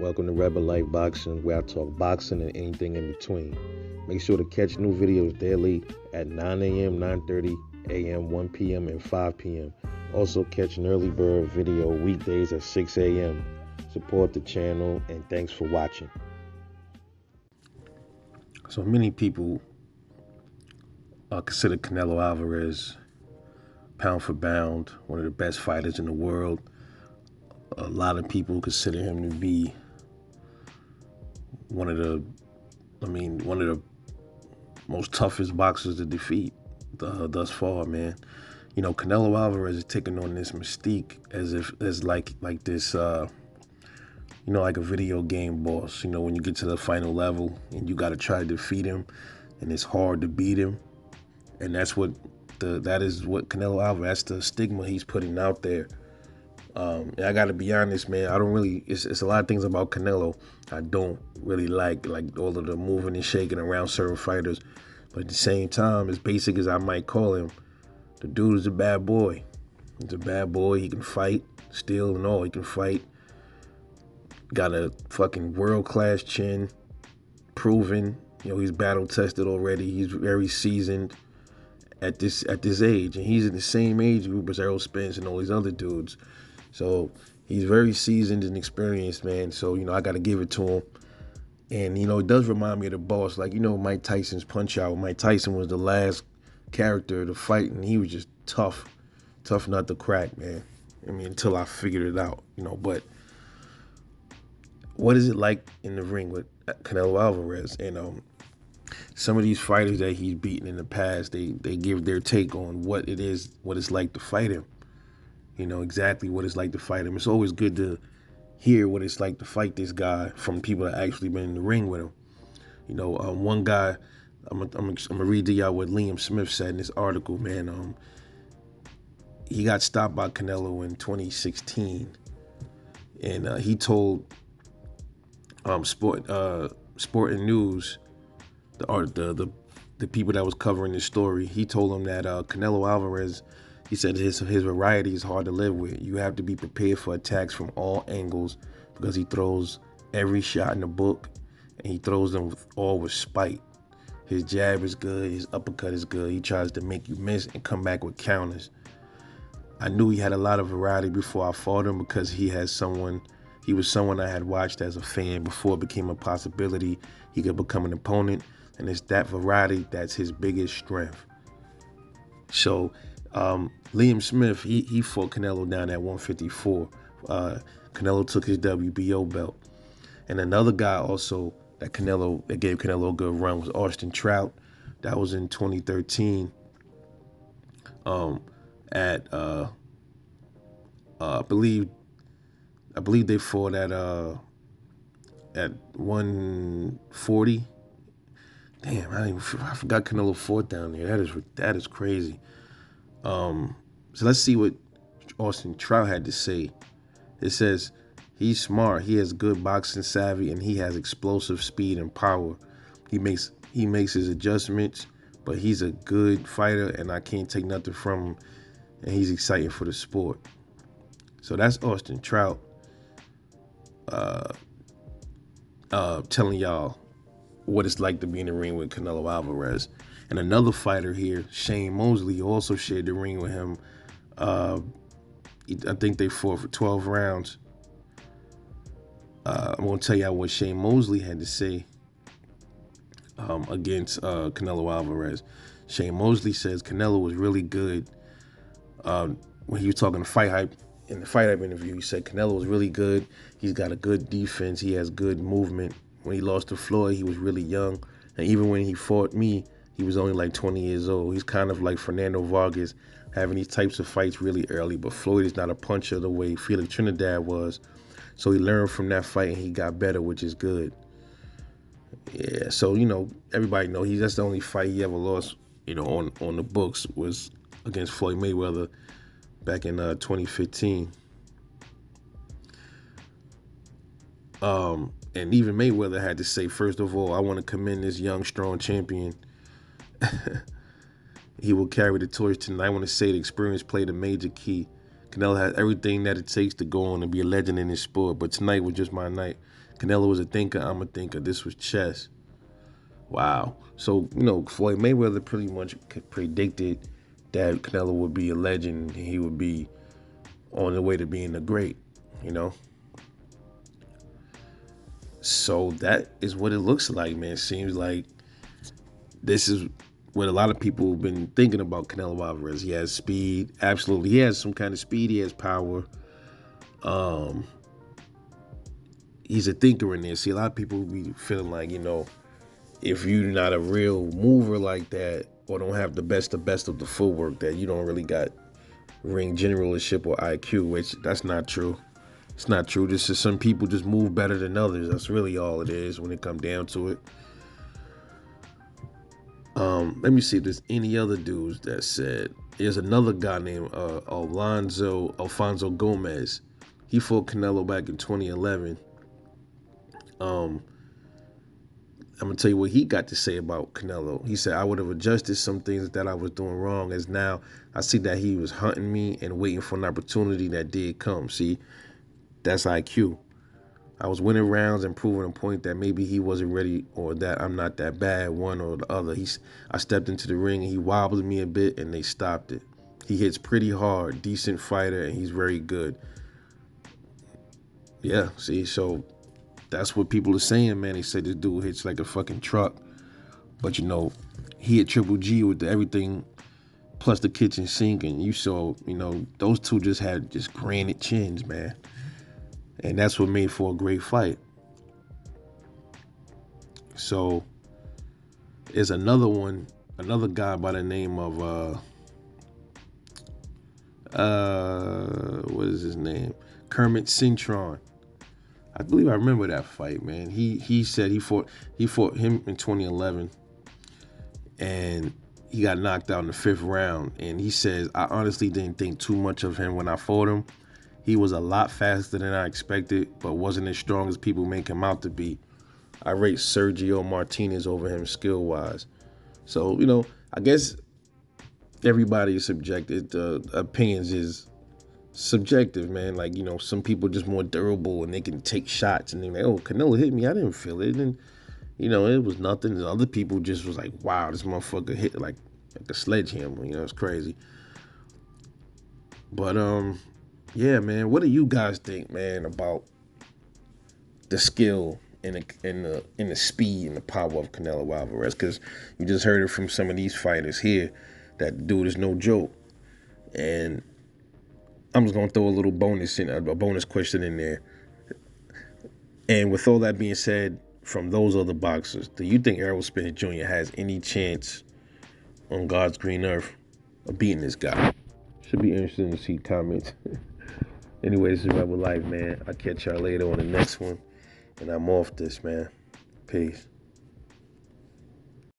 Welcome to Rebel Life Boxing, where I talk boxing and anything in between. Make sure to catch new videos daily at 9 a.m., 9:30 a.m., 1 p.m., and 5 p.m. Also catch an early bird video weekdays at 6 a.m. Support the channel, and thanks for watching. So many people consider Canelo Alvarez, pound for pound, one of the best fighters in the world. A lot of people consider him to be one of the most toughest boxers to defeat thus far, man. You know, Canelo Alvarez is taking on this mystique as like this, like a video game boss. You know, when you get to the final level and you got to try to defeat him, and it's hard to beat him, and that is what Canelo Alvarez. That's the stigma he's putting out there. And I got to be honest, man. I don't really. It's a lot of things about Canelo I don't really like all of the moving and shaking around certain fighters. But at the same time, as basic as I might call him, the dude is a bad boy. He's a bad boy. He can fight, steal and all. He can fight. Got a fucking world-class chin, proven. You know, he's battle-tested already. He's very seasoned at this age, and he's in the same age group as Errol Spence and all these other dudes. So he's very seasoned and experienced, man. So, I got to give it to him. And, it does remind me of the boss. Like, Mike Tyson's Punch-Out. Mike Tyson was the last character to fight, and he was just tough not to crack, man. I mean, until I figured it out, But what is it like in the ring with Canelo Alvarez? And some of these fighters that he's beaten in the past, they give their take on what it's like to fight him. Exactly what it's like to fight him. It's always good to hear what it's like to fight this guy from people that actually been in the ring with him. One guy, I'm gonna read to y'all what Liam Smith said in this article, man. He got stopped by Canelo in 2016, and he told Sporting News, the people that was covering this story, he told them that Canelo Alvarez, he said his variety is hard to live with. You have to be prepared for attacks from all angles because he throws every shot in the book, and he throws them with spite. His jab is good, his uppercut is good. He tries to make you miss and come back with counters. I knew he had a lot of variety before I fought him because he was someone I had watched as a fan before it became a possibility he could become an opponent, and it's that variety that's his biggest strength. So Liam Smith, he fought Canelo down at 154. Canelo took his WBO belt. And another guy also that gave Canelo a good run was Austin Trout. That was in 2013. I believe they fought at 140. Damn, I forgot Canelo fought down there. That is crazy. So let's see what Austin Trout had to say. It says, he's smart, he has good boxing savvy, and he has explosive speed and power. He makes his adjustments, but he's a good fighter, and I can't take nothing from him, and he's exciting for the sport. So that's Austin Trout telling y'all what it's like to be in the ring with Canelo Alvarez. And another fighter here, Shane Mosley, also shared the ring with him. I think they fought for 12 rounds. I'm going to tell y'all what Shane Mosley had to say against Canelo Alvarez. Shane Mosley says Canelo was really good. When he was talking to Fight Hype, in the Fight Hype interview, he said Canelo was really good. He's got a good defense. He has good movement. When he lost to Floyd, he was really young. And even when he fought me, he was only like 20 years old. He's kind of like Fernando Vargas, having these types of fights really early. But Floyd is not a puncher the way Felix Trinidad was. So he learned from that fight and he got better, which is good. Yeah, so, everybody know that's the only fight he ever lost, on the books was against Floyd Mayweather back in 2015. And even Mayweather had to say, first of all, I want to commend this young, strong champion. He will carry the torch tonight. I want to say the experience played a major key. Canelo has everything that it takes to go on and be a legend in his sport. But tonight was just my night. Canelo was a thinker. I'm a thinker. This was chess. Wow. So, Floyd Mayweather pretty much predicted that Canelo would be a legend. He would be on the way to being a great, you know? So that is what it looks like, man. Seems like this is what a lot of people have been thinking about Canelo Alvarez. He has speed. Absolutely. He has some kind of speed. He has power. He's a thinker in there. See, a lot of people be feeling like, if you're not a real mover like that or don't have the best of the footwork, that you don't really got ring generalship or IQ, which that's not true. It's not true. This is some people just move better than others. That's really all it is when it comes down to it. Let me see if there's any other dudes that said. There's another guy named Alfonso Gomez. He fought Canelo back in 2011. I'm gonna tell you what he got to say about Canelo. He said, "I would have adjusted some things that I was doing wrong, as now I see that he was hunting me and waiting for an opportunity that did come." See, that's IQ. I was winning rounds and proving a point that maybe he wasn't ready or that I'm not that bad, one or the other. I stepped into the ring and he wobbled me a bit and they stopped it. He hits pretty hard, decent fighter, and he's very good. Yeah, see, so that's what people are saying, man. They say this dude hits like a fucking truck. But he hit Triple G with everything plus the kitchen sink, and you saw, those two just had just granite chins, man. And that's what made for a great fight. So there's another guy by the name of what is his name? Kermit Cintron. I believe I remember that fight, man. He said he fought him in 2011, and he got knocked out in the 5th round. And he says, I honestly didn't think too much of him when I fought him. He was a lot faster than I expected, but wasn't as strong as people make him out to be. I rate Sergio Martinez over him skill-wise. So, I guess everybody is subjective. The opinions is subjective, man. Like, some people just more durable and they can take shots and they're like, oh, Canelo hit me. I didn't feel it. And, it was nothing. And other people just was like, wow, this motherfucker hit like a sledgehammer. It's crazy. But, yeah, man, what do you guys think, man, about the skill and the speed and the power of Canelo Alvarez? Because you just heard it from some of these fighters here that the dude is no joke. And I'm just gonna throw a bonus question in there. And with all that being said, from those other boxers, do you think Errol Spence Jr. has any chance on God's green earth of beating this guy? Should be interesting to see comments. Anyway, this is Rebel Life, man. I'll catch y'all later on the next one. And I'm off this, man. Peace.